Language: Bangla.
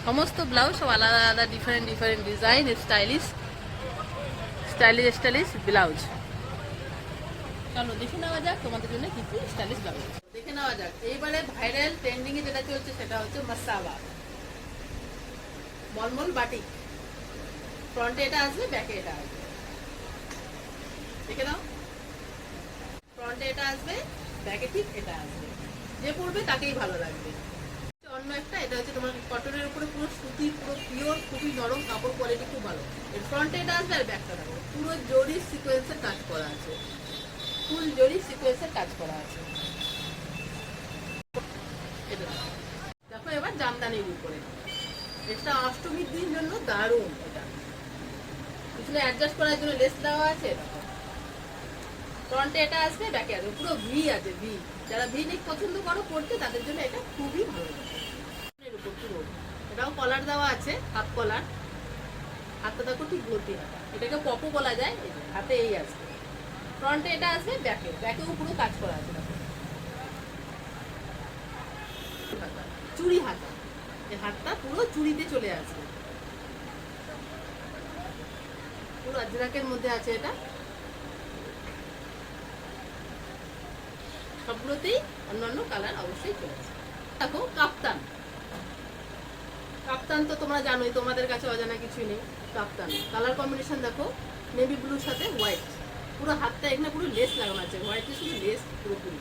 সমস্ত ব্লাউজ সব আলাদা আলাদা different different design, stylish stylish stylish blouse. চলো দেখে নেওয়া যাক তোমাদের জন্য কি কি স্টাইলিশ ব্লাউজ দেখে নেওয়া যাক। এইবারে ভাইরাল ট্রেন্ডিং এ যেটা চলছে সেটা হচ্ছে মাসাবা মলমল বাটিক। ফ্রন্টে এটা আসবে, ব্যাকে এটা আসবে, দেখে নাও। ফ্রন্টে এটা আসবে, ব্যাকে ঠিক এটা আসবে। যে পরবে তাকেই ভালো লাগবে। অন্য একটা, এটা হচ্ছে তোমার কটনের উপরে পুরো সুতি, পুরো পিওর, খুবই নরম কাপড়, কোয়ালিটি খুব ভালো। এর ফ্রন্টে এটা আসবে আর ব্যাকটা দেখো পুরো জরি সিকোয়েন্সের কাজ করা আছে, ফুল জরি সিকোয়েন্সের কাজ করা আছে। এটা দেখো এবার জামদানির উপরে, এটা অষ্টমীর দিন জন্য দারুণ। এটা পিছনে অ্যাডজাস্ট করার জন্য লেস দেওয়া আছে। ফ্রন্টে এটা আসবে, ব্যাকে আসবে, পুরো ভি আছে, ভি। যারা ভি নেক পছন্দ করো পড়তে, তাদের জন্য এটা খুবই ভালো লাগে। এর উপর পুরো এটাও কলার দেওয়া আছে, হাফ কলার। হাতটা দেখো ঠিক ভর্তি হাতা, এটাকে পপো বলা যায়। এই যে হাতে এই আসবে, ফ্রন্টে এটা আসবে, ব্যাকেও পুরো কাজ করা আছে। দেখো চুড়ি হাতা, এই হাতটা পুরো চুড়িতে চলে আসবে, পুরো আজরাকের মধ্যে আছে। এটা সবগুলোতেই অন্যান্য কালার অবশ্যই চলে আসবে। দেখো কাপ্তান, কাপ্তান তো তোমরা জানোই, তোমাদের কাছে অজানা কিছুই নেই। কাপ্তান কালার কম্বিনেশন দেখো, নেভি ব্লুর সাথে হোয়াইট। পুরো হাতটা এখানে পুরো লেস লাগানো আছে, হোয়াইটের শুধু লেস পুরোপুরি।